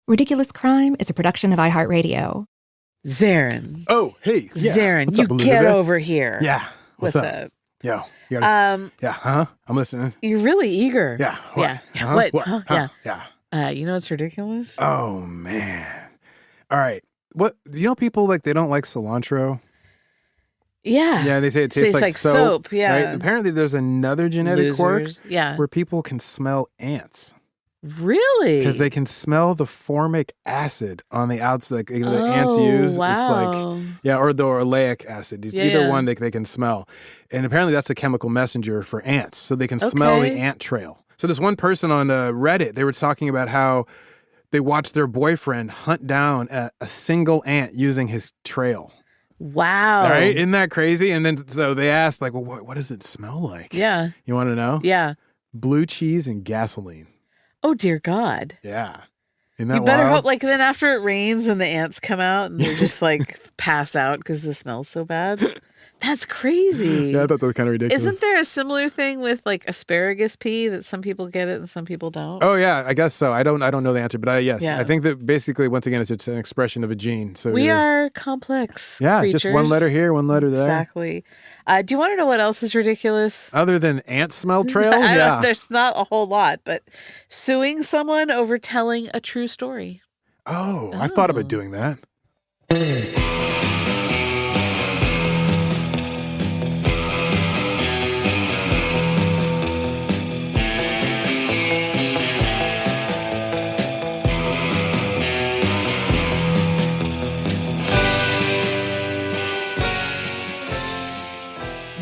Ridiculous Crime is a production of iHeartRadio. Zaron. Oh, hey. Yeah. Zaron, What's you up, Elizabeth? get over here. Yeah. What's up? Yo. You gotta, yeah. I'm listening. You're really eager. Yeah. What? Yeah. What? Huh? Huh? Yeah. You know what's ridiculous? Oh, man. All right. What? You know people, like, they don't like cilantro? Yeah. Yeah, they say it tastes like soap. Yeah. Right? Apparently, there's another genetic quirk where people can smell ants. Really? Because they can smell the formic acid on the outside, like, the ants use. Wow. It's like, or the oleic acid. Either one they can smell. And apparently that's a chemical messenger for ants. So they can smell the ant trail. So this one person on Reddit, they were talking about how they watched their boyfriend hunt down a single ant using his trail. Wow. Right? Isn't that crazy? And then so they asked, like, well, what does it smell like? Yeah. You want to know? Yeah. Blue cheese and gasoline. Oh, dear God. Yeah. Isn't that you better wild? hope, like, then after it rains and the ants come out and they're just, like, pass out because the smell's so bad. That's crazy. Yeah, I thought that was kind of ridiculous. Isn't there a similar thing with, like, asparagus pea that some people get it and some people don't? Oh, yeah, I guess so. I don't know the answer, but yes. Yeah. I think that basically, once again, it's an expression of a gene. So we are complex creatures. Just one letter here, one letter there. Exactly. Do you want to know what else is ridiculous? Other than ant smell trail? There's not a whole lot, but suing someone over telling a true story. Oh, I thought about doing that.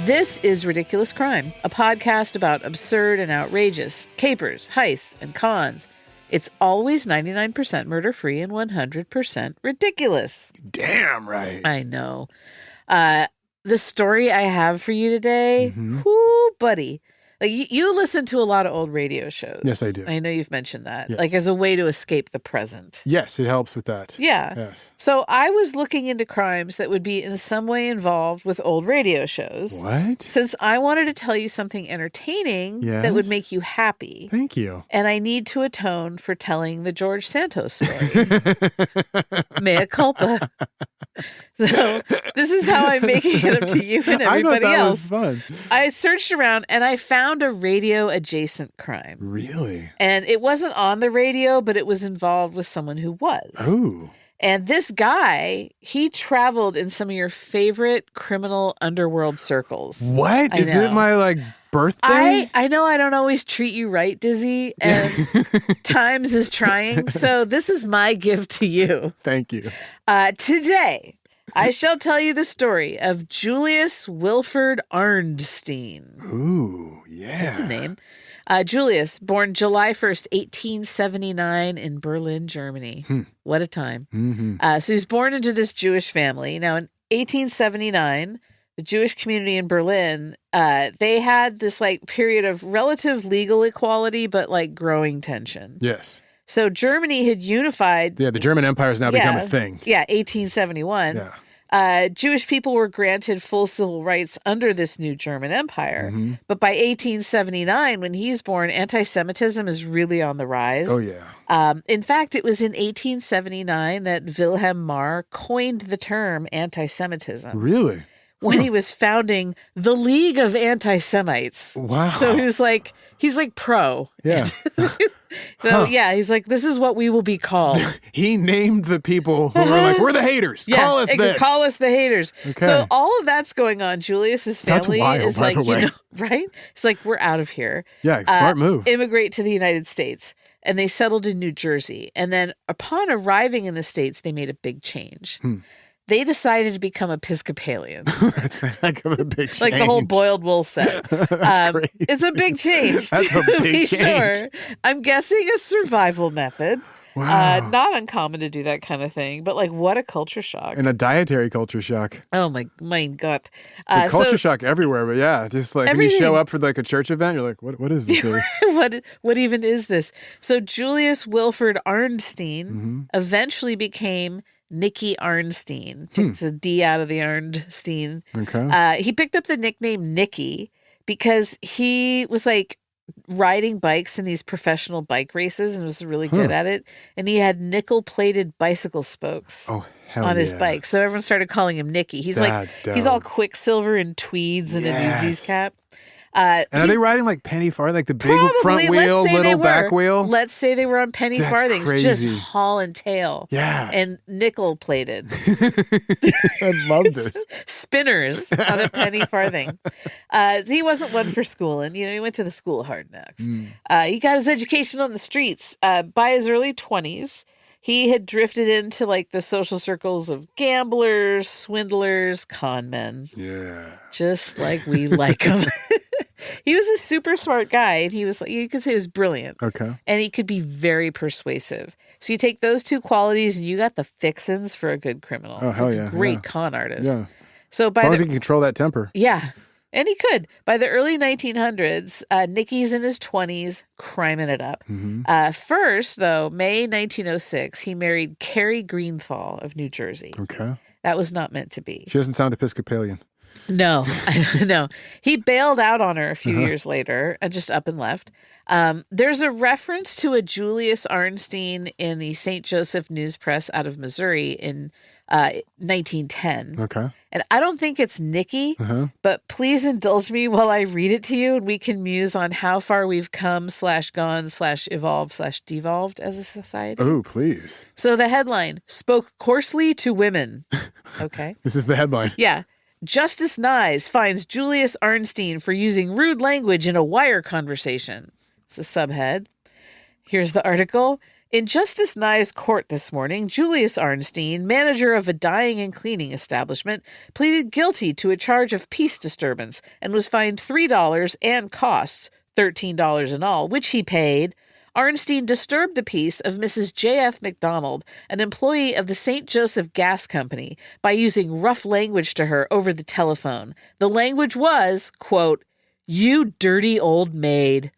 This is Ridiculous Crime, a podcast about absurd and outrageous capers, heists, and cons. It's always 99% murder-free and 100% ridiculous. Damn right. I know. The story I have for you today, whoo, buddy. Like you listen to a lot of old radio shows. Yes, I do. I know you've mentioned that. Yes. Like as a way to escape the present. Yes, it helps with that. Yeah. Yes. So I was looking into crimes that would be in some way involved with old radio shows. What? Since I wanted to tell you something entertaining that would make you happy. Thank you. And I need to atone for telling the George Santos story. Mea culpa. So this is how I'm making it up to you and everybody else. I thought that was fun. I searched around and I found a radio adjacent crime. Really? And it wasn't on the radio, but it was involved with someone who was. Ooh. And this guy, he traveled in some of your favorite criminal underworld circles. What? Is it my birthday? I know I don't always treat you right, Dizzy, and times is trying. So this is my gift to you. Thank you. Today, I shall tell you the story of Julius Wilford Arnstein. Ooh, yeah. That's a name. Julius, born July 1st, 1879 in Berlin, Germany. What a time. Mm-hmm. So he's born into this Jewish family. Now, in 1879, the Jewish community in Berlin, they had this period of relative legal equality, but growing tension. Yes. So Germany had unified. Yeah, the German Empire has now become a thing. Yeah, 1871. Yeah. Jewish people were granted full civil rights under this new German Empire. Mm-hmm. But by 1879, when he's born, anti-Semitism is really on the rise. Oh, yeah. In fact, it was in 1879 that Wilhelm Marr coined the term anti-Semitism. Really? When he was founding the League of Anti-Semites. Wow. So he's pro. Yeah. So he's like, this is what we will be called. He named the people who were like, we're the haters. Call us this. Call us the haters. Okay. So all of that's going on. Julius's family is by the way. Right? It's like, we're out of here. Yeah, smart move. Immigrate to the United States. And they settled in New Jersey. And then upon arriving in the States, they made a big change. They decided to become Episcopalians. That's a heck of a big change. Like the whole boiled wool set. It's a big change. That's a big change. Sure. I'm guessing a survival method. Wow. Not uncommon to do that kind of thing, but what a culture shock. And a dietary culture shock. Oh my God. Culture shock everywhere, but yeah, just when you show up for a church event, you're like, what is this? What even is this? So Julius Wilford Arnstein eventually became Nicky Arnstein. Took the D out of the Arnstein. Okay. He picked up the nickname Nicky because he was riding bikes in these professional bike races and was really good at it. And he had nickel-plated bicycle spokes on his bike. So everyone started calling him Nicky. He's he's all Quicksilver and tweeds and a Newsies cap. And are they riding like penny farthing, like the big front wheel, little back wheel? Let's say they were on penny farthings, crazy. just haul and tail. Yeah. And nickel plated. I love this. Spinners on a penny farthing. He wasn't one for schooling. He went to the school of hard knocks. He got his education on the streets. By his early 20s, he had drifted into like the social circles of gamblers, swindlers, con men. Yeah. Just like we like him. He was a super smart guy, and he was, you could say, he was brilliant. Okay. And he could be very persuasive. So you take those two qualities, and you got the fixins for a good criminal. Oh, hell yeah. Great con artist. Yeah. So as long as he can control that temper. Yeah. And he could. By the early 1900s, Nicky's in his 20s, criming it up. First, though, May 1906, he married Carrie Greenthal of New Jersey. Okay. That was not meant to be. She doesn't sound Episcopalian. No, no. He bailed out on her a few years later and just up and left. There's a reference to a Julius Arnstein in the St. Joseph News Press out of Missouri in 1910. Okay. And I don't think it's Nicky, but please indulge me while I read it to you, and we can muse on how far we've come /gone /evolved /devolved as a society. Oh, please. So the headline, spoke coarsely to women. Okay. This is the headline. Yeah. Justice Nyes finds Julius Arnstein for using rude language in a wire conversation. It's a subhead. Here's the article. In Justice Nye's court this morning, Julius Arnstein, manager of a dyeing and cleaning establishment, pleaded guilty to a charge of peace disturbance and was fined $3 and costs $13 in all, which he paid. Arnstein disturbed the peace of Mrs. J.F. McDonald, an employee of the St. Joseph Gas Company, by using rough language to her over the telephone. The language was, quote, "You dirty old maid."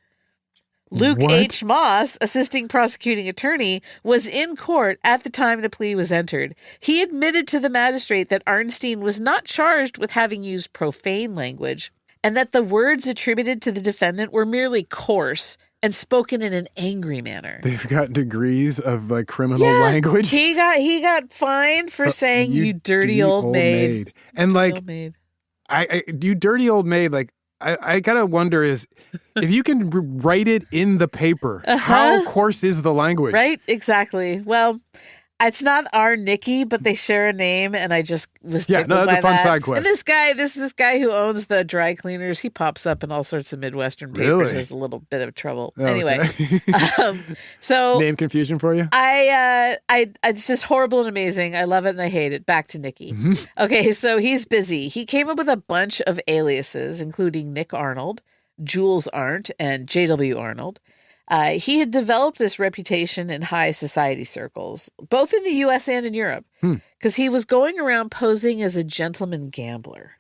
Luke H. Moss, assisting prosecuting attorney, was in court at the time the plea was entered. He admitted to the magistrate that Arnstein was not charged with having used profane language, and that the words attributed to the defendant were merely coarse and spoken in an angry manner. They've got degrees of like criminal language. He got fined for saying you dirty old maid. And like you dirty old maid, like I gotta wonder is if you can write it in the paper, how coarse is the language? Right? Exactly. Well, it's not our Nicky, but they share a name, and I just was tickled by that. That's a fun side quest. And this guy who owns the dry cleaners, he pops up in all sorts of Midwestern papers as a little bit of trouble. Oh, anyway, so name confusion for you? It's just horrible and amazing. I love it and I hate it. Back to Nicky. Okay, so he's busy. He came up with a bunch of aliases, including Nick Arnold, Jules Arndt, and J.W. Arnold. He had developed this reputation in high society circles, both in the U.S. and in Europe, because he was going around posing as a gentleman gambler.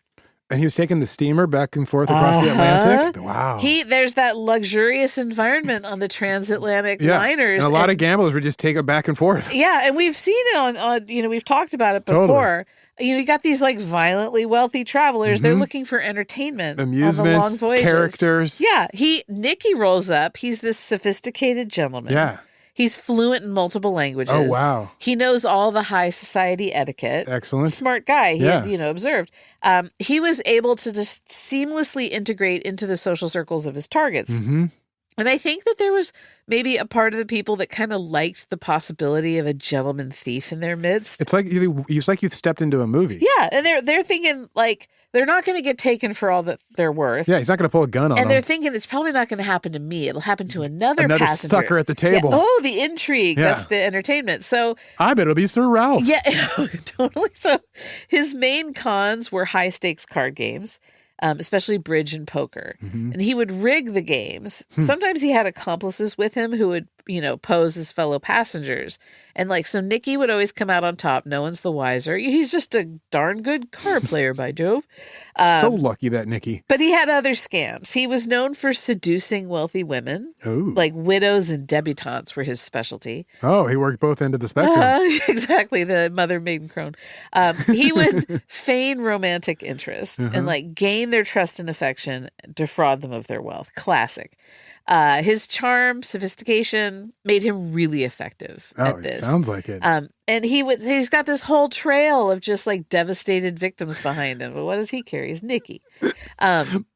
And he was taking the steamer back and forth across the Atlantic? Wow. There's that luxurious environment on the transatlantic liners. And a lot of gamblers would just take it back and forth. Yeah, and we've seen it on we've talked about it before. Totally. You got these like violently wealthy travelers. They're looking for entertainment, amusements, on the long voyages. Characters. Yeah, Nicky rolls up. He's this sophisticated gentleman. Yeah. He's fluent in multiple languages. Oh, wow. He knows all the high society etiquette. Excellent. Smart guy. He had, observed. He was able to just seamlessly integrate into the social circles of his targets. And I think that there was maybe a part of the people that kind of liked the possibility of a gentleman thief in their midst. It's like you've stepped into a movie. Yeah, and they're thinking like they're not going to get taken for all that they're worth. Yeah, he's not going to pull a gun on them. And they're thinking it's probably not going to happen to me. It'll happen to another passenger. Sucker at the table. Yeah. Oh, the intrigue. Yeah. That's the entertainment. So I bet it'll be Sir Ralph. Yeah, totally. So his main cons were high stakes card games. Especially bridge and poker. And he would rig the games. Sometimes he had accomplices with him who would, pose as fellow passengers. And so Nicky would always come out on top. No one's the wiser. He's just a darn good card player, by Jove. So lucky, that Nicky. But he had other scams. He was known for seducing wealthy women. Ooh. Like widows and debutantes were his specialty. Oh, he worked both ends of the spectrum. Exactly, the mother maiden crone. He would feign romantic interest and gain their trust and affection, defraud them of their wealth. Classic. His charm, sophistication made him really effective at this. Sounds like it. And he's got this whole trail of just like devastated victims behind him. But what does he carry? He's Nicky.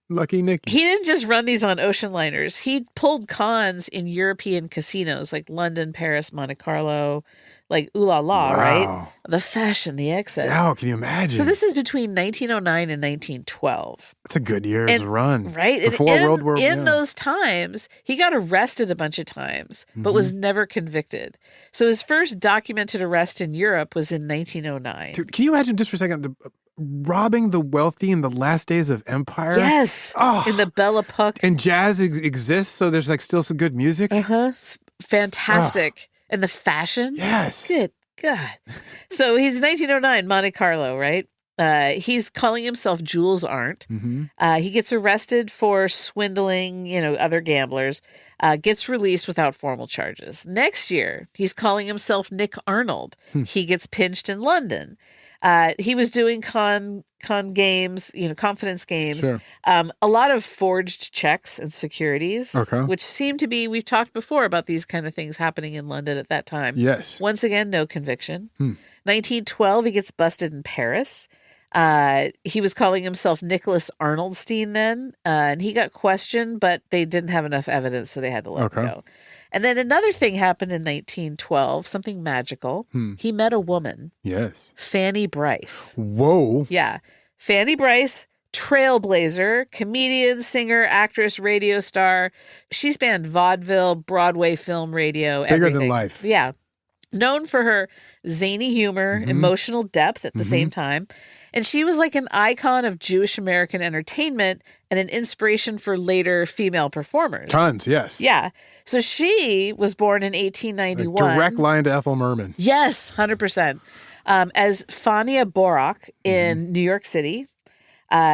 Lucky Nicky. He didn't just run these on ocean liners. He pulled cons in European casinos like London, Paris, Monte Carlo, like ooh la la, right? The fashion, the excess. Wow, can you imagine? So this is between 1909 and 1912. That's a good year's run. Right? Before World War I. In those times, he got arrested a bunch of times, but was never convicted. So his first documented arrest in Europe was in 1909. Dude, can you imagine just for a second robbing the wealthy in the last days of empire? Yes. In the Belle Epoque. And jazz exists, so there's like still some good music. Fantastic. And the fashion? Yes. Good God. So he's 1909, Monte Carlo, right? He's calling himself Jules Arndt. He gets arrested for swindling, other gamblers, gets released without formal charges. Next year, he's calling himself Nick Arnold. He gets pinched in London. He was doing con games, confidence games, Sure. A lot of forged checks and securities, Okay. which seem to be, we've talked before about these kind of things happening in London at that time. Yes. Once again, no conviction. 1912, he gets busted in Paris. He was calling himself Nicholas Arnoldstein then, and he got questioned, but they didn't have enough evidence, so they had to let him go. And then another thing happened in 1912, something magical. He met a woman. Yes. Fanny Bryce. Whoa. Yeah. Fanny Bryce, trailblazer, comedian, singer, actress, radio star. She spanned vaudeville, Broadway, film, radio, Bigger everything. than life. Yeah. Known for her zany humor, emotional depth at the same time. And she was like an icon of Jewish American entertainment and an inspiration for later female performers. Tons, yes. Yeah. So she was born in 1891. A direct line to Ethel Merman. Yes, 100%. As Fania Borak in New York City.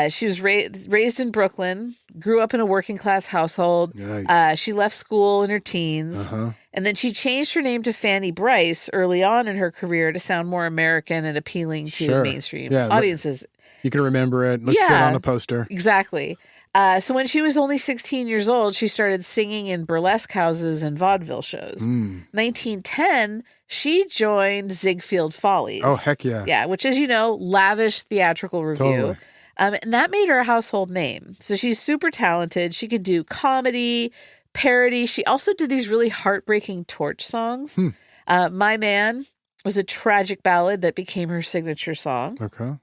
She was raised in Brooklyn, grew up in a working class household. Nice. She left school in her teens. And then she changed her name to Fanny Bryce early on in her career to sound more American and appealing to mainstream audiences. You can remember it. Looks good on the poster. Exactly. So when she was only 16 years old, she started singing in burlesque houses and vaudeville shows. 1910, she joined Ziegfeld Follies. Oh, heck yeah. Yeah, which is, lavish theatrical review. Totally. And that made her a household name. So she's super talented. She could do comedy, parody. She also did these really heartbreaking torch songs. My Man was a tragic ballad that became her signature song. Okay.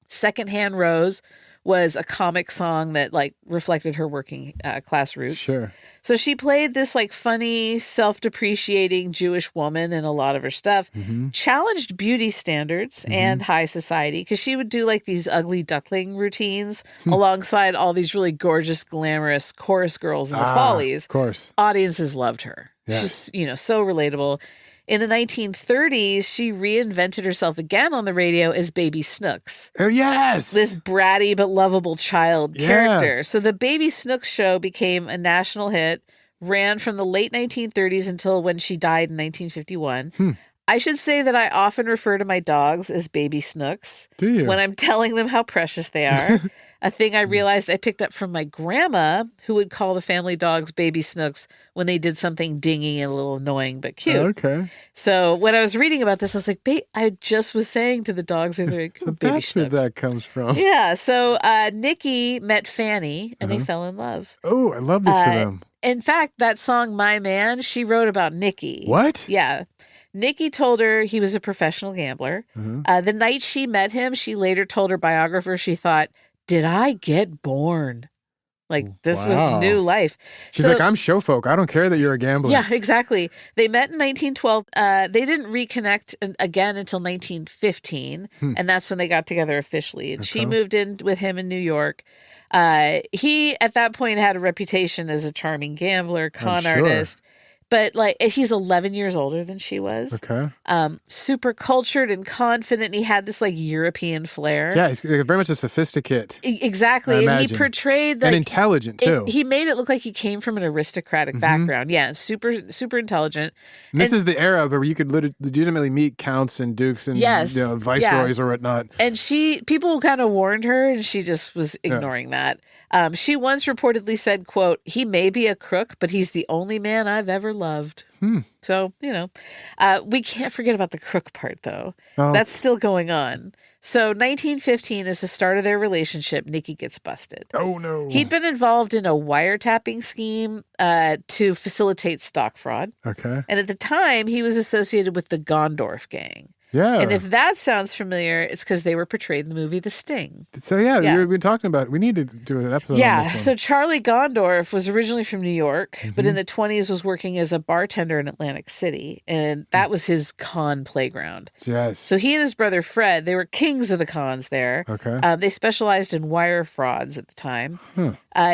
Secondhand Rose was a comic song that reflected her working class roots. Sure. So she played this funny, self-depreciating Jewish woman in a lot of her stuff, challenged beauty standards and high society because she would do these ugly duckling routines alongside all these really gorgeous, glamorous chorus girls in the Follies. Of course. Audiences loved her. Yes. She's, so relatable. In the 1930s, she reinvented herself again on the radio as Baby Snooks. Oh, yes. This bratty but lovable child character. So the Baby Snooks show became a national hit, ran from the late 1930s until when she died in 1951. I should say that I often refer to my dogs as Baby Snooks. Do you? When I'm telling them how precious they are. A thing I realized I picked up from my grandma, who would call the family dogs Baby Snooks when they did something dingy and a little annoying but cute. Okay. So when I was reading about this, I was like, I just was saying to the dogs, they're like, So Baby that's Snooks. where that comes from. Yeah. So Nicky met Fanny and they fell in love. Oh, I love this for them. In fact, that song, My Man, she wrote about Nicky. What? Yeah. Nicky told her he was a professional gambler. The night she met him, she later told her biographer she thought, did I get born? This was new life. She's like, I'm show folk. I don't care that you're a gambler. Yeah, exactly. They met in 1912. They didn't reconnect again until 1915. And that's when they got together officially. And she moved in with him in New York. He, at that point, had a reputation as a charming gambler, con artist. But like he's 11 years older than she was. Okay. Super cultured and confident. And he had this like European flair. Yeah, he's very much a sophisticate. Exactly. And he portrayed and intelligent too. He made it look like he came from an aristocratic background. Yeah, super, super intelligent. And this is the era where you could legitimately meet counts and dukes and viceroys or whatnot. And people kind of warned her, and she just was ignoring that. She once reportedly said, quote, "He may be a crook, but he's the only man I've ever loved." So, we can't forget about the crook part, though. Oh. That's still going on. So 1915 is the start of their relationship. Nicky gets busted. Oh, no. He'd been involved in a wiretapping scheme to facilitate stock fraud. Okay. And at the time, he was associated with the Gondorf gang. Yeah. And if that sounds familiar, it's because they were portrayed in the movie The Sting. So, we've been talking about it. We need to do an episode on this one. So Charlie Gondorf was originally from New York, but in the 20s was working as a bartender in Atlantic City. And that was his con playground. Yes. So he and his brother Fred, they were kings of the cons there. Okay. They specialized in wire frauds at the time.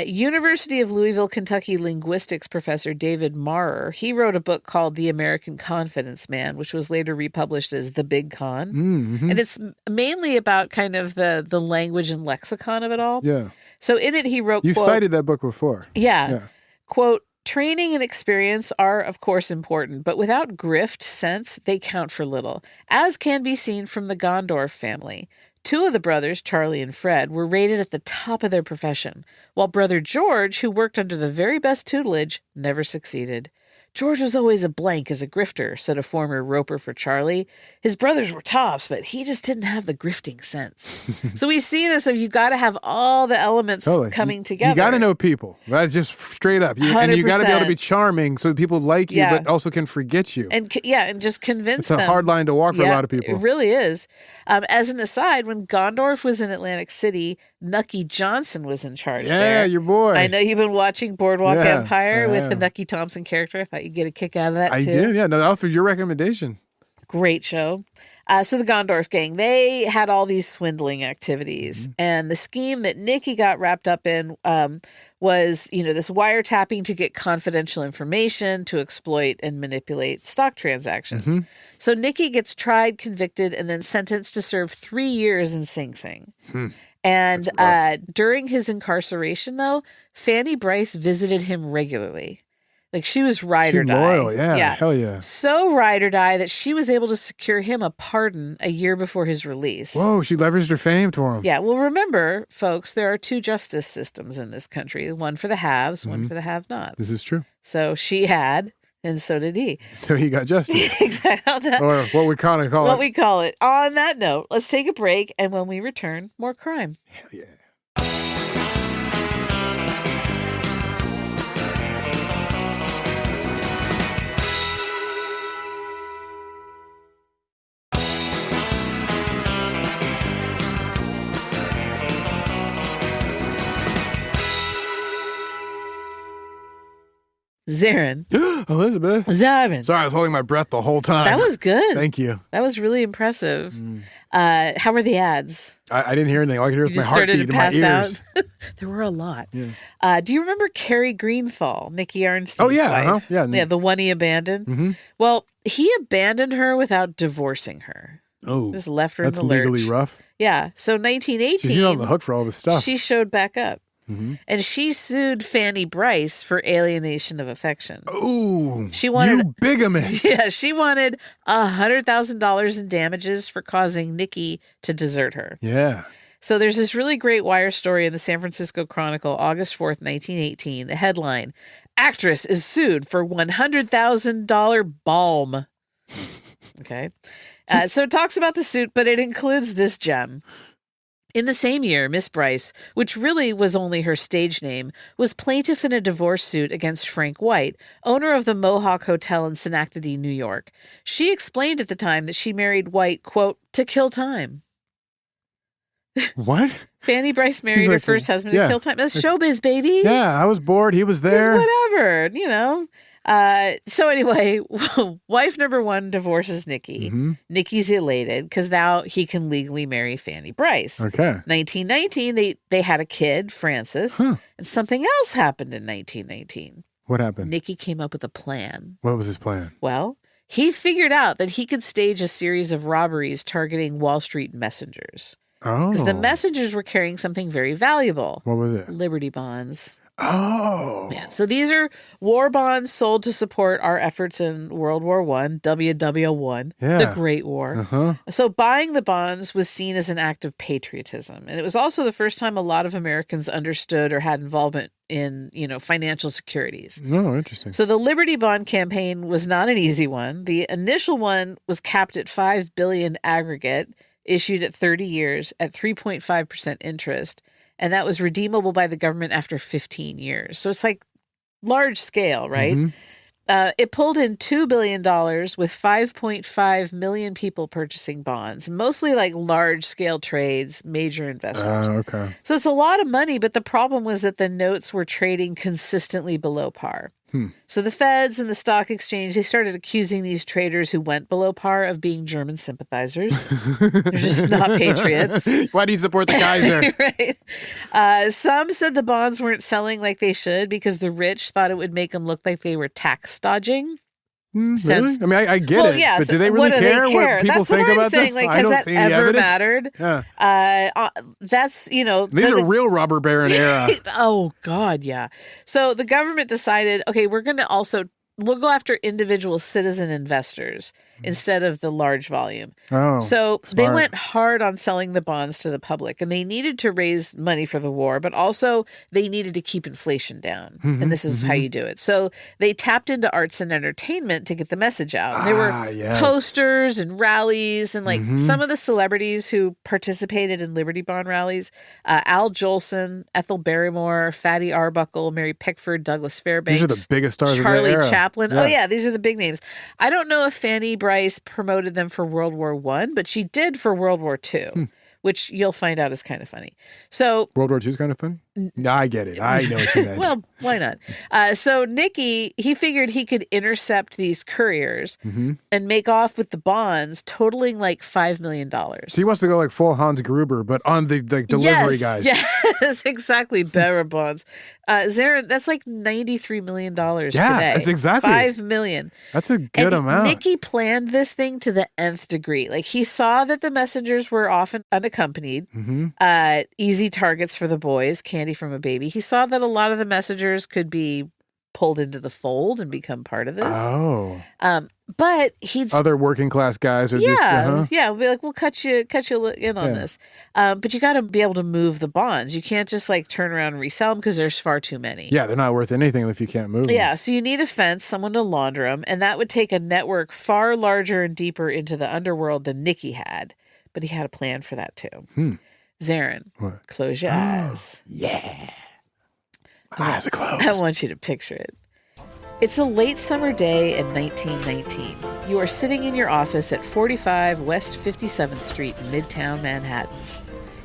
University of Louisville, Kentucky linguistics professor David Marrer, he wrote a book called The American Confidence Man, which was later republished as The Big Con. And it's mainly about kind of the language and lexicon of it all. Yeah. So in it, he wrote, You've cited that book before. Yeah. Quote, "Training and experience are, of course, important, but without grift sense, they count for little, as can be seen from the Gondorf family. Two of the brothers, Charlie and Fred, were rated at the top of their profession, while brother George, who worked under the very best tutelage, never succeeded. George was always a blank as a grifter," said a former roper for Charlie. "His brothers were tops, but he just didn't have the grifting sense." So we see this of you got to have all the elements coming together. You got to know people. That's just straight up. And you got to be able to be charming so that people like you, but also can forget you. And just convince them. It's a hard line to walk for a lot of people. It really is. As an aside, when Gondorf was in Atlantic City, Nucky Johnson was in charge there. Yeah, your boy. I know you've been watching Boardwalk Empire with the Nucky Thompson character. I thought you'd get a kick out of that, too. I did, yeah. No, that was for your recommendation. Great show. So the Gondorf gang, they had all these swindling activities. And the scheme that Nicky got wrapped up in was, this wiretapping to get confidential information to exploit and manipulate stock transactions. So Nicky gets tried, convicted, and then sentenced to serve 3 years in Sing Sing. And during his incarceration, though, Fanny Brice visited him regularly. Like, she was ride or die. Loyal, yeah. Hell yeah. So ride or die that she was able to secure him a pardon a year before his release. Whoa, she leveraged her fame for him. Yeah, well, remember, folks, there are two justice systems in this country. One for the haves, one for the have-nots. This is true. So she had, and so did he. So he got justice. Exactly. Or what we kind of call it. What we call it. On that note, let's take a break, and when we return, more crime. Hell yeah. Zaron. Elizabeth. Zaron. Sorry, I was holding my breath the whole time. That was good. Thank you. That was really impressive. How were the ads? I didn't hear anything. All I could hear was my heartbeat in my ears. There were a lot. Yeah. Do you remember Carrie Greenthal, Nicky Arnstein's wife? Yeah, the one he abandoned? Well, he abandoned her without divorcing her. Oh. Just left her in the lurch. That's legally rough. Yeah. So 1918. She's on the hook for all this stuff. She showed back up. And she sued Fanny Brice for alienation of affection. Ooh, you bigamist. Yeah, she wanted $100,000 in damages for causing Nicky to desert her. Yeah. So there's this really great wire story in the San Francisco Chronicle, August 4th, 1918. The headline, "Actress is sued for $100,000 balm." Okay. So it talks about the suit, but it includes this gem. In the same year, Miss Brice, which really was only her stage name, was plaintiff in a divorce suit against Frank White, owner of the Mohawk Hotel in Schenectady, New York. She explained at the time that she married White, quote, to kill time. What? Fanny Brice married her first husband to kill time. That's showbiz, baby. Yeah, I was bored. He was there. It's whatever, So anyway, wife number one divorces Nicky. Nicky's elated because now he can legally marry Fanny Brice. Okay. 1919, they had a kid, Francis, and something else happened in 1919. What happened? Nicky came up with a plan. What was his plan? Well, he figured out that he could stage a series of robberies targeting Wall Street messengers. Oh. Because the messengers were carrying something very valuable. What was it? Liberty bonds. Oh. Yeah. So these are war bonds sold to support our efforts in World War I, WW1, the Great War. Uh-huh. So buying the bonds was seen as an act of patriotism. And it was also the first time a lot of Americans understood or had involvement in, financial securities. Oh, interesting. So the Liberty Bond campaign was not an easy one. The initial one was capped at $5 billion aggregate, issued at 30 years at 3.5% interest. And that was redeemable by the government after 15 years. So it's like large scale, right? Mm-hmm. It pulled in $2 billion with 5.5 million people purchasing bonds, mostly like large scale trades, major investors. Okay. So it's a lot of money, but the problem was that the notes were trading consistently below par. So the feds and the stock exchange, they started accusing these traders who went below par of being German sympathizers. They're just not patriots. Why do you support the Kaiser? Right. Some said the bonds weren't selling like they should because the rich thought it would make them look like they were tax dodging. Really? I mean, I get it. Yeah, but so do they really care what people think about saying. them? Like, has that ever mattered? Yeah. That's, These are real robber baron era. Oh, God, yeah. So the government decided, okay, we'll go after individual citizen investors instead of the large volume. Oh, so smart. They went hard on selling the bonds to the public, and they needed to raise money for the war, but also they needed to keep inflation down. Mm-hmm, and this is how you do it. So they tapped into arts and entertainment to get the message out. There were posters and rallies, and some of the celebrities who participated in Liberty Bond rallies, Al Jolson, Ethel Barrymore, Fatty Arbuckle, Mary Pickford, Douglas Fairbanks. These are the biggest stars Charlie of the era. Chaplin. Yeah. Oh, yeah, these are the big names. I don't know if Fanny Bryce promoted them for World War I, but she did for World War II, which you'll find out is kind of funny. So World War II is kind of funny? No, I get it. I know what you meant. Well, why not? So Nicky, he figured he could intercept these couriers and make off with the bonds totaling like $5 million. So he wants to go like full Hans Gruber, but on the delivery guys. Yes, exactly. Bearer bonds. Zaron, that's like $93 million today. That's exactly. $5 million. That's a good amount. Nicky planned this thing to the nth degree. Like, he saw that the messengers were often unaccompanied, easy targets for the boys, candy from a baby. He saw that a lot of the messengers could be pulled into the fold and become part of this. Oh. But he'd other working class guys are just we'll be like, we'll cut you in on this. But you got to be able to move the bonds. You can't just like turn around and resell them because there's far too many. Yeah, they're not worth anything if you can't move them. Yeah, so you need a fence, someone to launder them, and that would take a network far larger and deeper into the underworld than Nicky had. But he had a plan for that too. Zaron, close your eyes. Yeah. My eyes are closed. I want you to picture it. It's a late summer day in 1919. You are sitting in your office at 45 West 57th Street in Midtown Manhattan.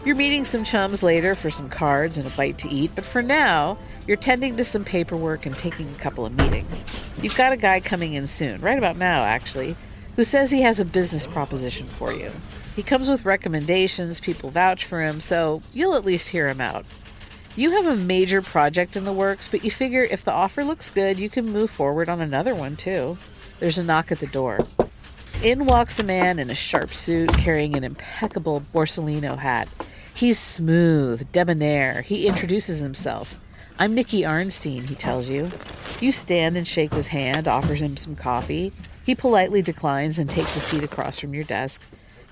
You're meeting some chums later for some cards and a bite to eat, but for now, you're tending to some paperwork and taking a couple of meetings. You've got a guy coming in soon, right about now actually, who says he has a business proposition for you. He comes with recommendations, people vouch for him, so you'll at least hear him out. You have a major project in the works, but you figure if the offer looks good, you can move forward on another one too. There's a knock at the door. In walks a man in a sharp suit carrying an impeccable Borsalino hat. He's smooth, debonair. He introduces himself. I'm Nicky Arnstein, he tells you. You stand and shake his hand, offers him some coffee. He politely declines and takes a seat across from your desk.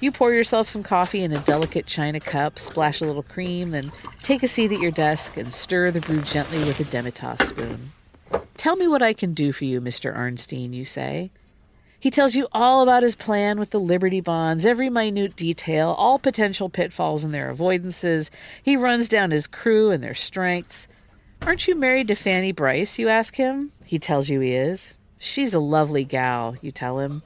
You pour yourself some coffee in a delicate china cup, splash a little cream, then take a seat at your desk and stir the brew gently with a demi-tasse spoon. Tell me what I can do for you, Mr. Arnstein, you say. He tells you all about his plan with the Liberty bonds, every minute detail, all potential pitfalls and their avoidances. He runs down his crew and their strengths. Aren't you married to Fanny Bryce, you ask him? He tells you he is. She's a lovely gal, you tell him.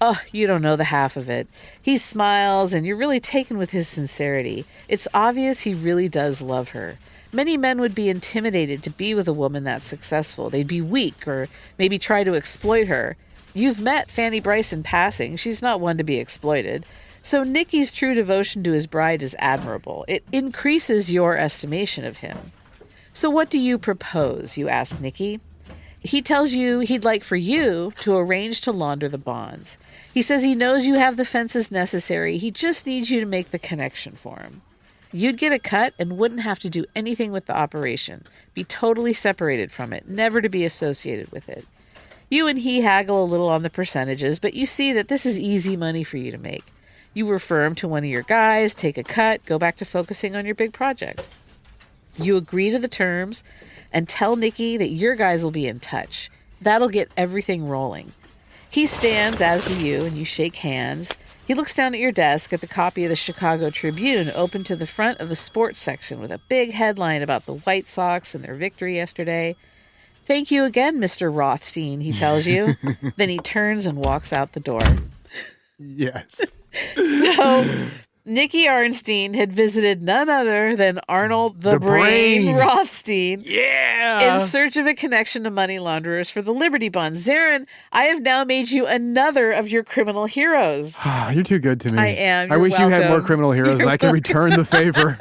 Oh, you don't know the half of it. He smiles, and you're really taken with his sincerity. It's obvious he really does love her. Many men would be intimidated to be with a woman that successful. They'd be weak, or maybe try to exploit her. You've met Fanny Bryce in passing. She's not one to be exploited. So Nicky's true devotion to his bride is admirable. It increases your estimation of him. So what do you propose, you ask Nicky? He tells you he'd like for you to arrange to launder the bonds. He says he knows you have the fences necessary. He just needs you to make the connection for him. You'd get a cut and wouldn't have to do anything with the operation. Be totally separated from it, never to be associated with it. You and he haggle a little on the percentages, but you see that this is easy money for you to make. You refer him to one of your guys, take a cut, go back to focusing on your big project. You agree to the terms and tell Nicky that your guys will be in touch. That'll get everything rolling. He stands, as do you, and you shake hands. He looks down at your desk at the copy of the Chicago Tribune open to the front of the sports section with a big headline about the White Sox and their victory yesterday. Thank you again, Mr. Rothstein, he tells you. Then he turns and walks out the door. Yes. So Nicky Arnstein had visited none other than Arnold the Brain Rothstein in search of a connection to money launderers for the Liberty Bonds. Zaron, I have now made you another of your criminal heroes. You're too good to me. I am. I wish you had more criminal heroes and I can return the favor.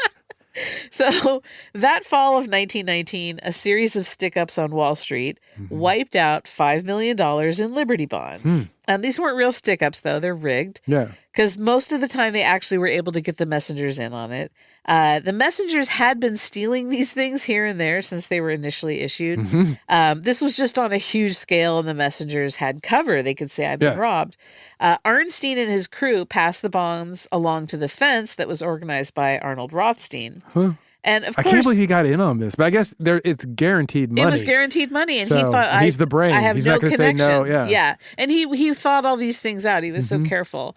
So that fall of 1919, a series of stick-ups on Wall Street wiped out $5 million in Liberty Bonds. And these weren't real stick-ups, though. They're rigged. Yeah. Because most of the time they actually were able to get the messengers in on it. The messengers had been stealing these things here and there since they were initially issued. This was just on a huge scale, and the messengers had cover. They could say, I've been robbed. Arnstein and his crew passed the bonds along to the fence that was organized by Arnold Rothstein. And of course, I can't believe he got in on this, but I guess it's guaranteed money. It was guaranteed money, and so, he thought, he's the brain. I have he's no not going to say no. Yeah, and he thought all these things out. He was so careful.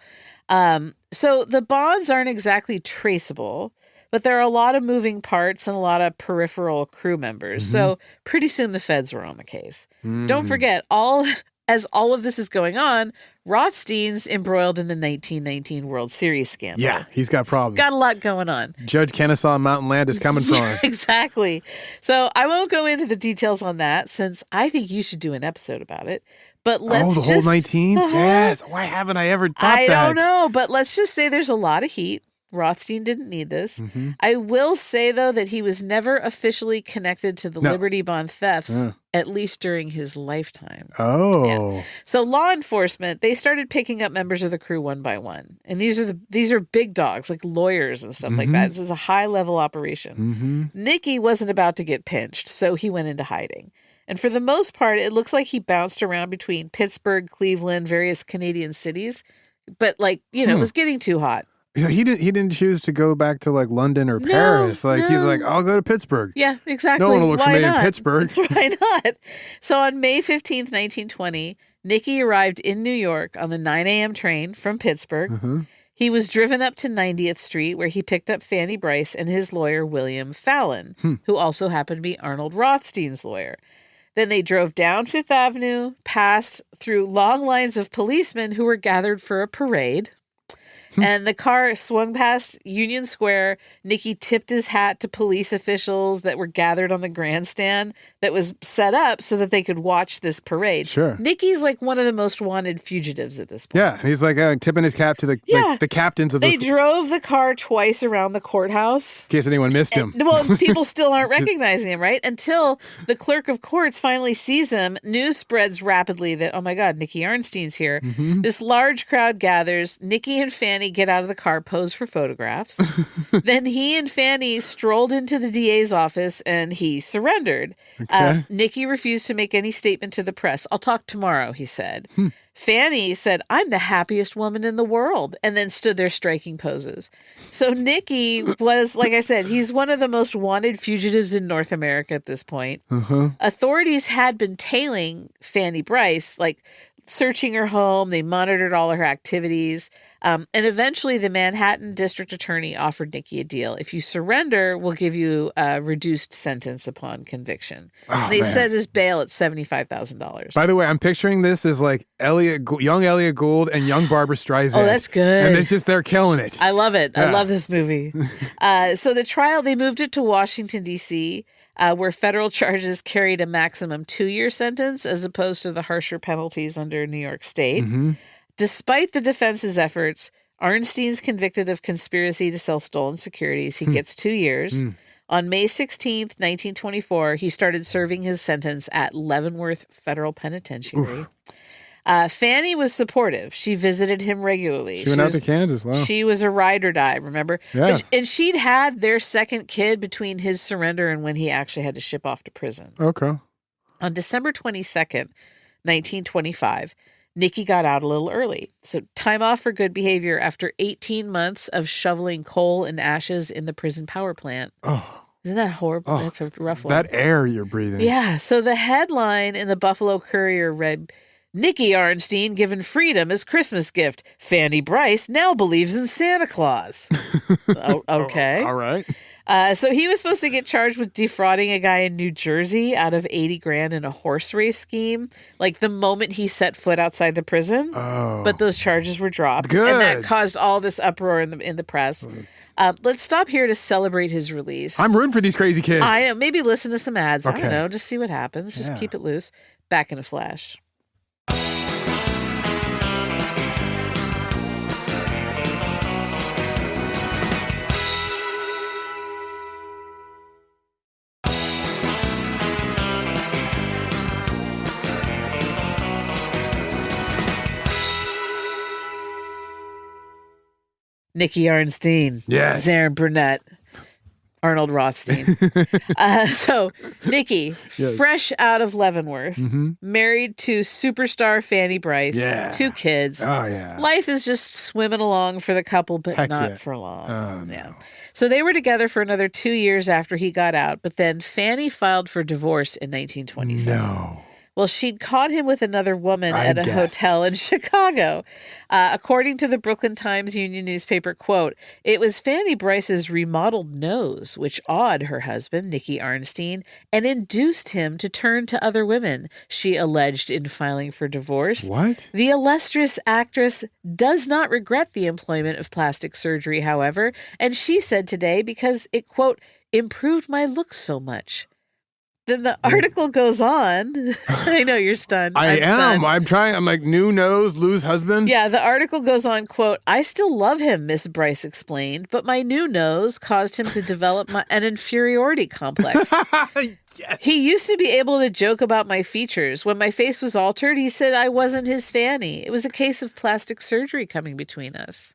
So the bonds aren't exactly traceable, but there are a lot of moving parts and a lot of peripheral crew members. So pretty soon the feds were on the case. Don't forget, as all of this is going on, Rothstein's embroiled in the 1919 World Series scandal. Yeah, he's got problems. Got a lot going on. Judge Kennesaw Mountain Land is coming for him. Exactly. So I won't go into the details on that since I think you should do an episode about it. But let's whole 19? Yes. Why haven't I ever thought that? I don't know, but let's just say there's a lot of heat. Rothstein didn't need this. I will say, though, that he was never officially connected to the Liberty Bond thefts, at least during his lifetime. So law enforcement, they started picking up members of the crew one by one. And these are big dogs, like lawyers and stuff like that. This is a high-level operation. Nicky wasn't about to get pinched, so he went into hiding. And for the most part, it looks like he bounced around between Pittsburgh, Cleveland, various Canadian cities. But, it was getting too hot. He didn't choose to go back to London or Paris. He's like, I'll go to Pittsburgh. Yeah, exactly. No one will look for me in Pittsburgh. Why not? So on May 15th, 1920, Nicky arrived in New York on the 9 a.m. train from Pittsburgh. He was driven up to 90th Street, where he picked up Fanny Bryce and his lawyer, William Fallon, who also happened to be Arnold Rothstein's lawyer. Then they drove down Fifth Avenue, passed through long lines of policemen who were gathered for a parade. And the car swung past Union Square. Nicky tipped his hat to police officials that were gathered on the grandstand that was set up so that they could watch this parade. Sure. Nicky's one of the most wanted fugitives at this point. Yeah, and he's tipping his cap to the captains of They drove the car twice around the courthouse. In case anyone missed him. Well, people still aren't recognizing him, right? Until the clerk of courts finally sees him. News spreads rapidly that, oh my God, Nicky Arnstein's here. This large crowd gathers. Nicky and Fanny get out of the car, pose for photographs. Then he and Fanny strolled into the DA's office and he surrendered. Nicky refused to make any statement to the press. I'll talk tomorrow, he said. Fanny said, I'm the happiest woman in the world, and then stood there striking poses. So Nicky was, like I said, he's one of the most wanted fugitives in North America at this point. Authorities had been tailing Fanny Bryce, searching her home. They monitored all of her activities. And eventually the Manhattan district attorney offered Nicky a deal. If you surrender, we'll give you a reduced sentence upon conviction. They set his bail at $75,000. By the way, I'm picturing this as young Elliot Gould and young Barbara Streisand. Oh, that's good. And it's just, they're killing it. I love it. Yeah. I love this movie. So the trial, they moved it to Washington, D.C., where federal charges carried a maximum 2-year sentence as opposed to the harsher penalties under New York State. Despite the defense's efforts, Arnstein's convicted of conspiracy to sell stolen securities. He gets 2 years. On May 16th, 1924, he started serving his sentence at Leavenworth Federal Penitentiary. Fanny was supportive. She visited him regularly. She went out to Kansas. Wow. She was a ride or die, remember? Yeah. And she'd had their second kid between his surrender and when he actually had to ship off to prison. Okay. On December 22nd, 1925, Nicky got out a little early. So time off for good behavior after 18 months of shoveling coal and ashes in the prison power plant. Oh. Isn't that horrible? That's a rough one. That air you're breathing. Yeah. So the headline in the Buffalo Courier read, Nicky Arnstein given freedom as Christmas gift. Fanny Bryce now believes in Santa Claus. Okay. All right. So he was supposed to get charged with defrauding a guy in New Jersey out of $80,000 in a horse race scheme, like the moment he set foot outside the prison. Oh. But those charges were dropped. Good. And that caused all this uproar in the press. Let's stop here to celebrate his release. I'm rooting for these crazy kids. I know. Maybe listen to some ads. Okay. I don't know. Just see what happens. Just keep it loose. Back in a flash. Nicky Arnstein. Yes. Zaron Burnett. Arnold Rothstein. So Nicky, fresh out of Leavenworth, married to superstar Fanny Bryce, 2 kids. Oh, yeah. Life is just swimming along for the couple, but not for long. Oh, no. So they were together for another 2 years after he got out, but then Fanny filed for divorce in 1927. No. Well, she'd caught him with another woman at a hotel in Chicago. According to the Brooklyn Times Union newspaper, quote, it was Fanny Bryce's remodeled nose which awed her husband, Nicky Arnstein, and induced him to turn to other women, she alleged in filing for divorce. What? The illustrious actress does not regret the employment of plastic surgery, however, and she said today because it, quote, improved my looks so much. Then the article goes on. I know you're stunned. I am. Stunned. I'm trying. I'm like, new nose, lose husband. Yeah, the article goes on, quote, I still love him, Miss Bryce explained, but my new nose caused him to develop an inferiority complex. Yes. He used to be able to joke about my features. When my face was altered, he said I wasn't his Fanny. It was a case of plastic surgery coming between us.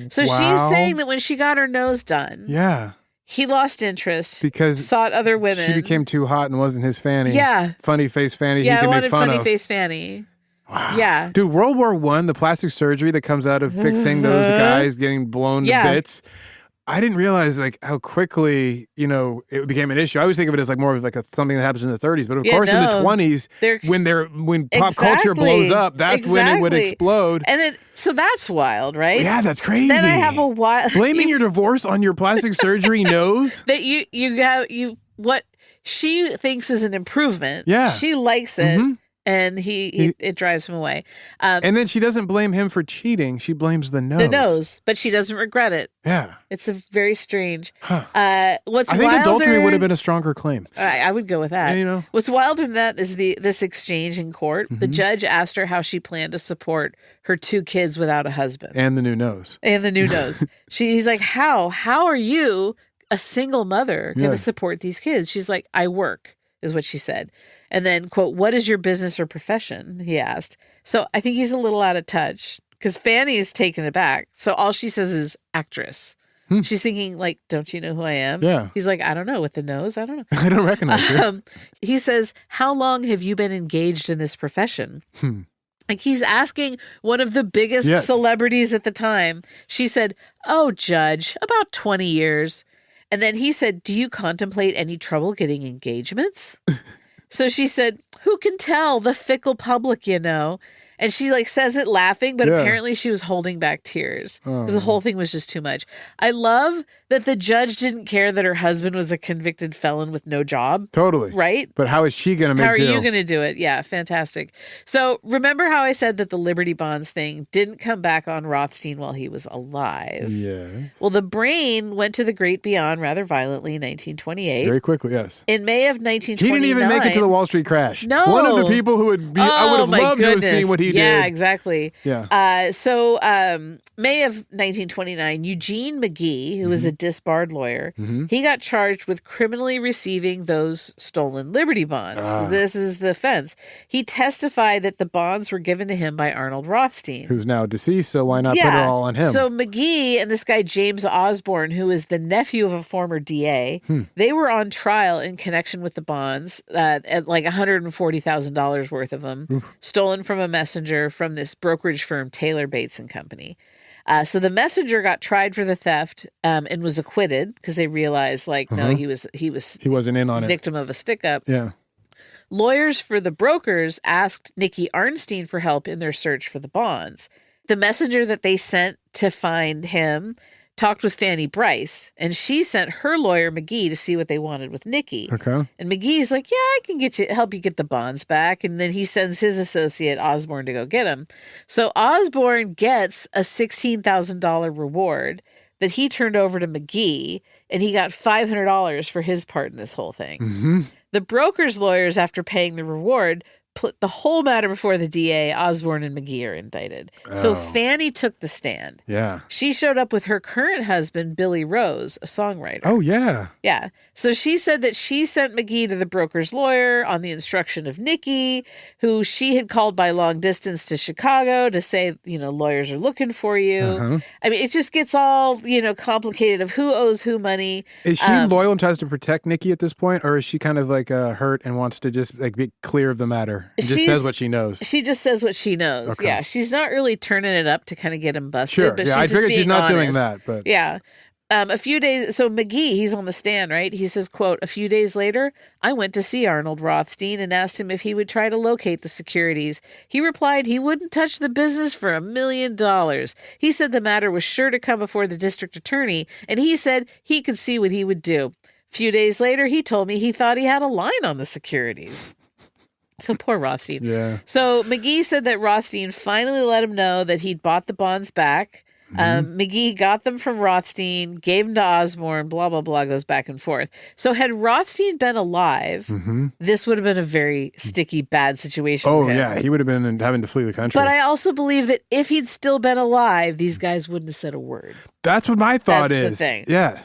So she's saying that when she got her nose done. Yeah. He lost interest because sought other women. She became too hot and wasn't his Fanny. Yeah. Funny face Fanny. Yeah, he can I make wanted fun funny of. face Fanny. Wow. Yeah. Dude, World War I, the plastic surgery that comes out of fixing those guys getting blown to bits. I didn't realize like how quickly, it became an issue. I always think of it as like more of like something that happens in the 30s, but of course in the 20s, when pop culture blows up, that's when it would explode. And then, so that's wild, right? Yeah, that's crazy. Then I have a wild blaming your divorce on your plastic surgery nose. That you what she thinks is an improvement. Yeah, she likes it. Mm-hmm. And it drives him away. And then she doesn't blame him for cheating. She blames the nose. The nose, but she doesn't regret it. Yeah. It's a very strange. Huh. I think adultery would have been a stronger claim. I would go with that. Yeah, What's wilder than that is this exchange in court. Mm-hmm. The judge asked her how she planned to support her 2 kids without a husband. And the new nose. He's like, how? How are you, a single mother, going to support these kids? She's like, I work, is what she said. And then, quote, what is your business or profession? He asked. So I think he's a little out of touch because Fanny is taken aback. So all she says is actress. She's thinking, like, don't you know who I am? Yeah. He's like, I don't know. With the nose, I don't know. I don't recognize you. He says, how long have you been engaged in this profession? Like he's asking one of the biggest celebrities at the time. She said, oh, Judge, about 20 years. And then he said, do you contemplate any trouble getting engagements? So she said, who can tell? The fickle public, And she says it laughing, but apparently she was holding back tears because the whole thing was just too much. I love that the judge didn't care that her husband was a convicted felon with no job. Totally. Right? But how is she going to make How are deal? you going to do it? Yeah, fantastic. So remember how I said that the Liberty Bonds thing didn't come back on Rothstein while he was alive? Yes. Well, the brain went to the great beyond rather violently in 1928. Very quickly, yes. In May of 1929. He didn't even make it to the Wall Street crash. No. One of the people who I would have loved to have seen what he he did. Yeah, exactly. Yeah. So May of 1929, Eugene McGee, who was a disbarred lawyer, he got charged with criminally receiving those stolen Liberty bonds. So this is the offense. He testified that the bonds were given to him by Arnold Rothstein, who's now deceased, so why not put it all on him? So McGee and this guy James Osborne, who is the nephew of a former DA, they were on trial in connection with the bonds at like $140,000 worth of them, stolen from a messenger from this brokerage firm, Taylor Bates and Company. So the messenger got tried for the theft and was acquitted because they realized, like, no, he wasn't in on it. Victim of a stick-up. Yeah. Lawyers for the brokers asked Nicky Arnstein for help in their search for the bonds. The messenger that they sent to find him talked with Fanny Bryce, and she sent her lawyer McGee to see what they wanted with Nicky. Okay. And McGee's like, yeah, I can help you get the bonds back. And then he sends his associate Osborne to go get him. So Osborne gets a $16,000 reward that he turned over to McGee, and he got $500 for his part in this whole thing. The broker's lawyers, after paying the reward, put the whole matter before the DA. Osborne and McGee are indicted. So Fanny took the stand. Yeah. She showed up with her current husband, Billy Rose, a songwriter. Oh, yeah. Yeah. So she said that she sent McGee to the broker's lawyer on the instruction of Nicky, who she had called by long distance to Chicago to say, lawyers are looking for you. I mean, it just gets all, complicated of who owes who money. Is she loyal and tries to protect Nicky at this point, or is she kind of like hurt and wants to just like be clear of the matter? And just says what she knows. She just says what she knows. Okay. Yeah. She's not really turning it up to kind of get him busted. Sure. But yeah, I figured she's not doing that. But yeah. A few days, so McGee, he's on the stand, right? He says, quote, "A few days later, I went to see Arnold Rothstein and asked him if he would try to locate the securities. He replied he wouldn't touch the business for $1 million. He said the matter was sure to come before the district attorney, and he said he could see what he would do. A few days later, he told me he thought he had a line on the securities." So poor Rothstein. Yeah. So McGee said that Rothstein finally let him know that he'd bought the bonds back. McGee got them from Rothstein, gave them to Osborne, blah, blah, blah, goes back and forth. So had Rothstein been alive, this would have been a very sticky, bad situation for him. Yeah, he would have been having to flee the country. But I also believe that if he'd still been alive, these guys wouldn't have said a word. That's what my thought That's is. the thing. Yeah.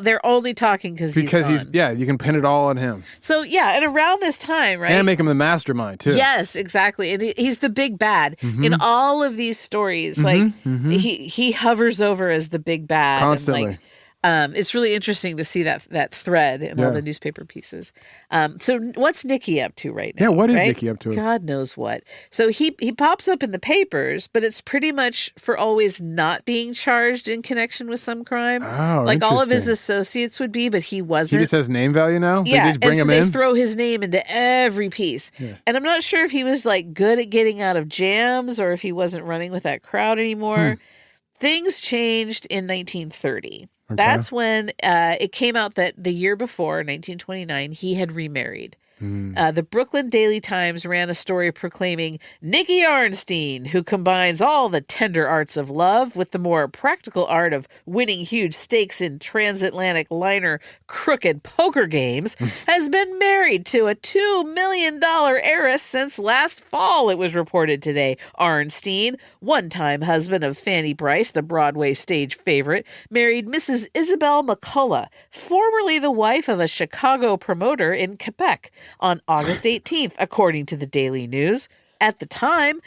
They're only talking because he's you can pin it all on him. So, yeah, and around this time, right? And make him the mastermind, too. Yes, exactly. And he's the big bad. In all of these stories, he hovers over as the big bad. Constantly. And it's really interesting to see that thread in all the newspaper pieces. So what's Nicky up to right now? Yeah, what is Nicky up to? God knows what. So he pops up in the papers, but it's pretty much for always not being charged in connection with some crime. Oh, like all of his associates would be, but he wasn't. He just has name value now? Yeah, they just bring him in? They throw his name into every piece. Yeah. And I'm not sure if he was like good at getting out of jams or if he wasn't running with that crowd anymore. Things changed in 1930. Okay. That's when it came out that the year before, 1929, he had remarried. The Brooklyn Daily Times ran a story proclaiming Nicky Arnstein, who combines all the tender arts of love with the more practical art of winning huge stakes in transatlantic liner crooked poker games, has been married to a $2 million heiress since last fall, it was reported today. Arnstein, one-time husband of Fanny Bryce, the Broadway stage favorite, married Mrs. Isabel McCullough, formerly the wife of a Chicago promoter in Quebec, on August 18th, according to the Daily News. At the time,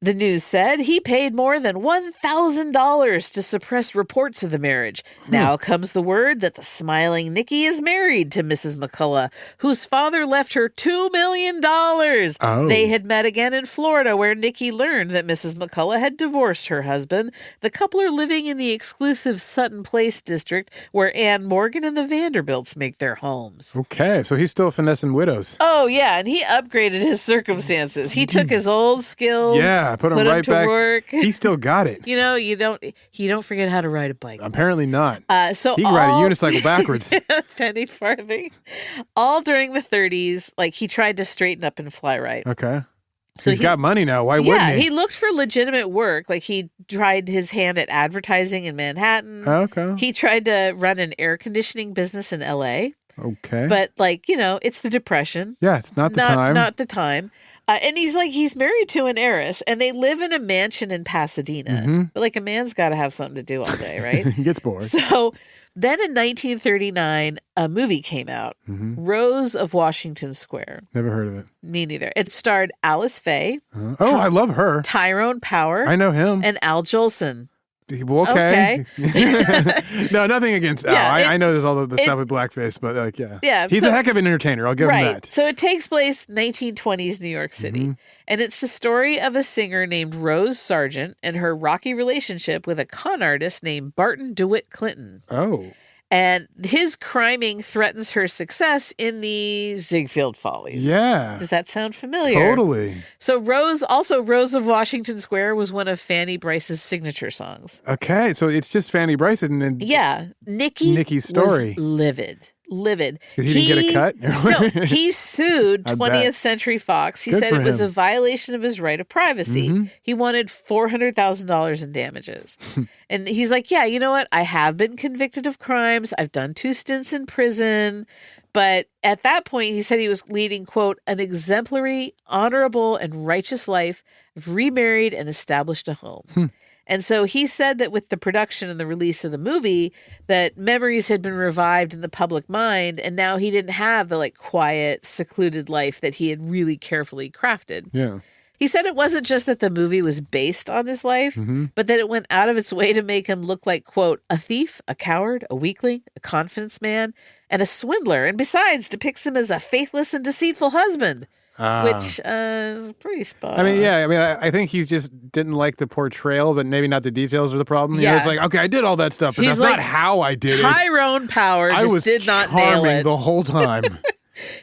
the news said he paid more than $1,000 to suppress reports of the marriage. Now comes the word that the smiling Nicky is married to Mrs. McCullough, whose father left her $2 million. Oh. They had met again in Florida, where Nicky learned that Mrs. McCullough had divorced her husband. The couple are living in the exclusive Sutton Place district, where Ann Morgan and the Vanderbilts make their homes. Okay, so he's still finessing widows. Oh, yeah, and he upgraded his circumstances. He took his old skills. Yeah. Put him right back. Work. He still got it. You don't forget how to ride a bike. Apparently not. So he can ride a unicycle backwards. Penny farthing. All during the 30s, like he tried to straighten up and fly right. Okay. So he's got money now. Why wouldn't he? Yeah, he looked for legitimate work. Like he tried his hand at advertising in Manhattan. Okay. He tried to run an air conditioning business in L.A. Okay. But it's the Depression. Yeah, it's not the time. Not the time. And he's married to an heiress, and they live in a mansion in Pasadena. But like a man's got to have something to do all day, right? He gets bored. So then in 1939, a movie came out, Rose of Washington Square. Never heard of it. Me neither. It starred Alice Faye. I love her. Tyrone Power. I know him. And Al Jolson. Okay. No, nothing against Al. I know there's all the stuff with blackface, but yeah, he's a heck of an entertainer. I'll give him that. So it takes place 1920s New York City, and it's the story of a singer named Rose Sargent and her rocky relationship with a con artist named Barton DeWitt Clinton. Oh. And his criming threatens her success in the Ziegfeld Follies. Yeah. Does that sound familiar? Totally. So Rose of Washington Square was one of Fanny Brice's signature songs. Okay, so it's just Fanny Brice and Nicky's story. Was livid. Because he didn't get a cut? No, he sued 20th Century Fox. He said it was a violation of his right of privacy. He wanted $400,000 in damages. And he's like, yeah, you know what? I have been convicted of crimes. I've done 2 stints in prison. But at that point, he said he was leading, quote, an exemplary, honorable, and righteous life, remarried and established a home. And so he said that with the production and the release of the movie, that memories had been revived in the public mind, and now he didn't have the quiet, secluded life that he had really carefully crafted. Yeah. He said it wasn't just that the movie was based on his life, but that it went out of its way to make him look like, quote, a thief, a coward, a weakling, a confidence man, and a swindler. And besides, depicts him as a faithless and deceitful husband. Which is pretty spot. I think he just didn't like the portrayal, but maybe not the details are the problem. Yeah. It's like, okay, I did all that stuff, but that's not how I did it. Tyrone Power just did not nail it the whole time.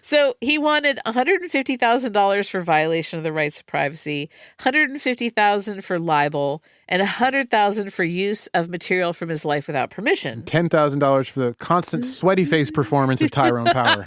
So he wanted $150,000 for violation of the rights of privacy, $150,000 for libel, and $100,000 for use of material from his life without permission. $10,000 for the constant sweaty face performance of Tyrone Power.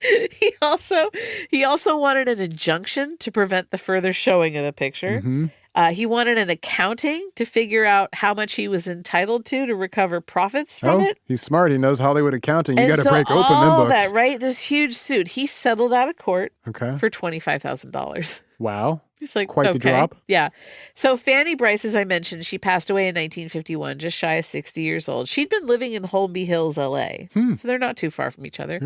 He also wanted an injunction to prevent the further showing of the picture. He wanted an accounting to figure out how much he was entitled to recover profits from it. He's smart. He knows Hollywood accounting. You got to break open them books. That, right? This huge suit. He settled out of court for $25,000. Wow. He's like, quite the drop. Yeah. So Fanny Brice, as I mentioned, she passed away in 1951, just shy of 60 years old. She'd been living in Holmby Hills, L.A., so they're not too far from each other.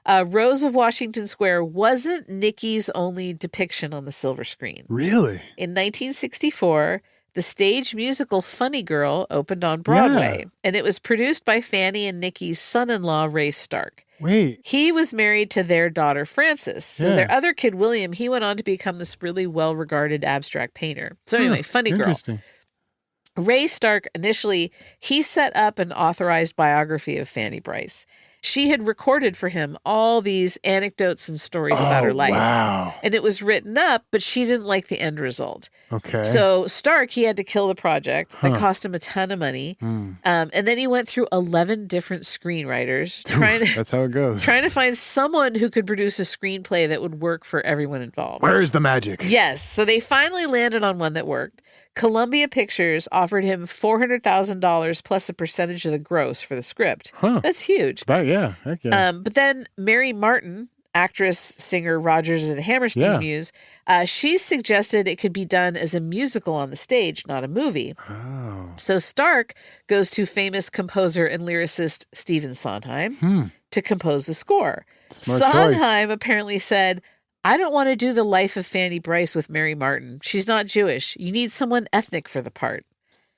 Yeah. Rose of Washington Square wasn't Nicky's only depiction on the silver screen. Really? In 1964, the stage musical Funny Girl opened on Broadway, and it was produced by Fanny and Nicky's son-in-law, Ray Stark. Wait. He was married to their daughter, Frances. So their other kid, William, he went on to become this really well-regarded abstract painter. So anyway, Funny Girl. Interesting. Ray Stark, initially, he set up an authorized biography of Fanny Brice. She had recorded for him all these anecdotes and stories about her life. Wow. And it was written up, but she didn't like the end result. Okay. So Stark, he had to kill the project. That cost him a ton of money. And then he went through 11 different screenwriters. That's how it goes. Trying to find someone who could produce a screenplay that would work for everyone involved. Where is the magic? Yes. So they finally landed on one that worked. Columbia Pictures offered him $400,000 plus a percentage of the gross for the script. That's huge. Heck yeah. But then Mary Martin, actress, singer, Rodgers and Hammerstein muse, she suggested it could be done as a musical on the stage, not a movie. Oh. So Stark goes to famous composer and lyricist Stephen Sondheim to compose the score. Smart Sondheim choice. apparently said, I don't want to do the life of Fanny Brice with Mary Martin. She's not Jewish. You need someone ethnic for the part.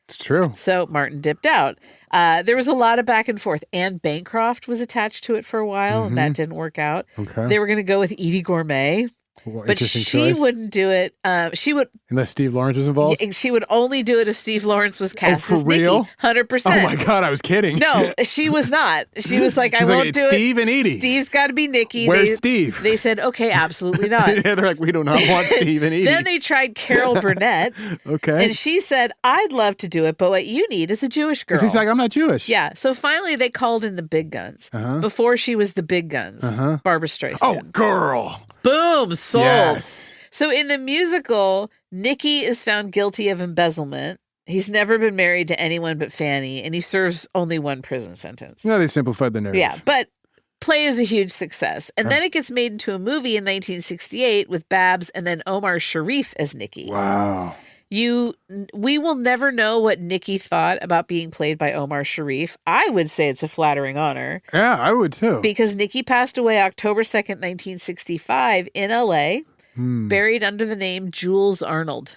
It's true. So Martin dipped out. There was a lot of back and forth. Anne Bancroft was attached to it for a while, and that didn't work out. Okay. They were going to go with Edie Gourmet. Well, but she wouldn't do it. She would unless Steve Lawrence was involved. She would only do it if Steve Lawrence was cast as real? Nicky, 100%. Oh my God, I was kidding. No, she was not. She was like, I won't do Steve it. And Edie. Steve's got to be Nicky. Where's Steve? They said, okay, absolutely not. Yeah, they're like, we do not want Steve and Edie. Then they tried Carol Burnett. Okay, and she said, I'd love to do it, but what you need is a Jewish girl. She's like, I'm not Jewish. Yeah. So finally, they called in the big guns. Before she was the big guns, Barbara Streisand. Oh, girl. Boom, sold. Yes. So in the musical, Nicky is found guilty of embezzlement. He's never been married to anyone but Fanny, and he serves only one prison sentence. No, they simplified the narrative. Yeah, but play is a huge success. And then it gets made into a movie in 1968 with Babs and then Omar Sharif as Nicky. Wow. We will never know what Nicky thought about being played by Omar Sharif. I would say it's a flattering honor. Yeah, I would too. Because Nicky passed away October 2nd, 1965 in L.A., buried under the name Jules Arnold.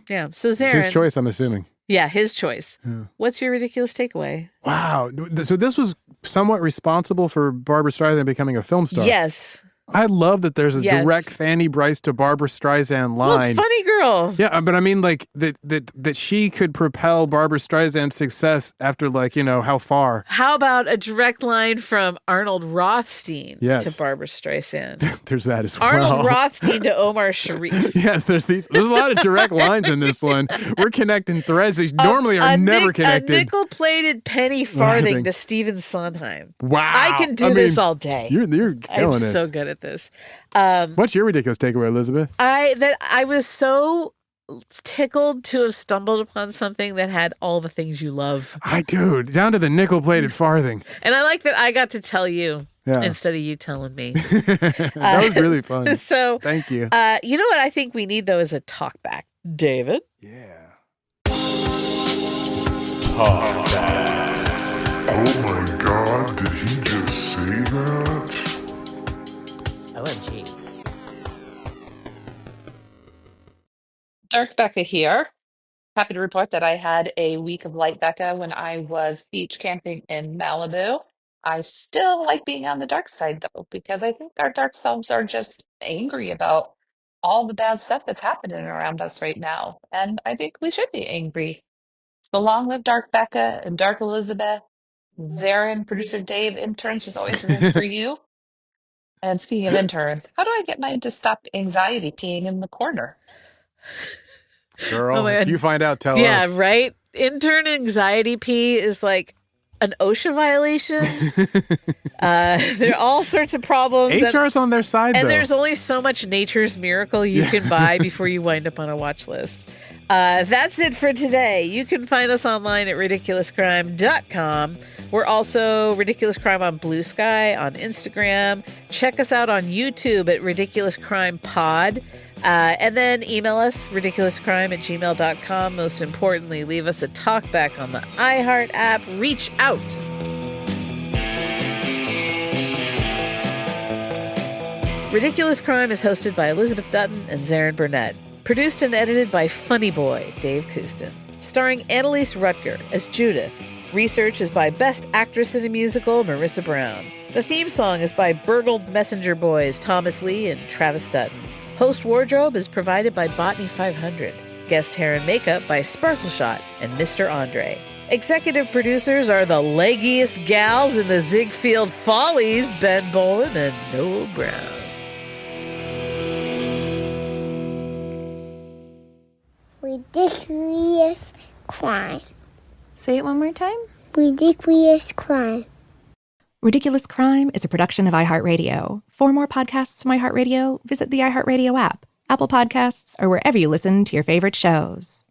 Yeah, so Zaron. His choice, I'm assuming. Yeah, his choice. Yeah. What's your ridiculous takeaway? Wow. So this was somewhat responsible for Barbra Streisand becoming a film star. Yes. I love that there's a direct Fanny Brice to Barbra Streisand line. Well, it's Funny Girl. Yeah, but I mean, like, that she could propel Barbra Streisand's success after, like, how far? How about a direct line from Arnold Rothstein to Barbra Streisand? There's that as well. Arnold Rothstein to Omar Sharif. Yes, there's a lot of direct lines in this one. We're connecting threads that normally are never connected. A nickel-plated penny farthing to Stephen Sondheim. Wow. I can do this all day. You're killing it. I'm so good at this. What's your ridiculous takeaway, Elizabeth? I was so tickled to have stumbled upon something that had all the things you love. I do, down to the nickel-plated farthing. And I like that I got to tell you instead of you telling me. That was really fun. So thank you. You know what I think we need, though, is a talkback. David? Yeah. Talkbacks. Oh my God, did he just say that? OMG. Dark Becca here. Happy to report that I had a week of light Becca when I was beach camping in Malibu. I still like being on the dark side, though, because I think our dark selves are just angry about all the bad stuff that's happening around us right now. And I think we should be angry. So long live Dark Becca and Dark Elizabeth. Zaron, producer Dave, interns, there's always room for you. And speaking of interns, how do I get mine to stop anxiety peeing in the corner? Girl, if you find out, tell us. Yeah, right? Intern anxiety pee is like an OSHA violation. There are all sorts of problems. HR's on their side, and though. There's only so much Nature's Miracle you can buy before you wind up on a watch list. That's it for today. You can find us online at ridiculouscrime.com. We're also Ridiculous Crime on Blue Sky, on Instagram. Check us out on YouTube at Ridiculous Crime Pod. And then email us, ridiculouscrime@gmail.com. Most importantly, leave us a talkback on the iHeart app. Reach out. Ridiculous Crime is hosted by Elizabeth Dutton and Zaron Burnett. Produced and edited by Funny Boy, Dave Kustin. Starring Annalise Rutger as Judith. Research is by Best Actress in a Musical, Marissa Brown. The theme song is by Burgled Messenger Boys, Thomas Lee and Travis Dutton. Host wardrobe is provided by Botany 500. Guest hair and makeup by Sparkle Shot and Mr. Andre. Executive producers are the leggiest gals in the Ziegfeld Follies, Ben Bolin and Noel Brown. Ridiculous crime. Say it one more time. Ridiculous crime. Ridiculous Crime is a production of iHeartRadio. For more podcasts from iHeartRadio, visit the iHeartRadio app, Apple Podcasts, or wherever you listen to your favorite shows.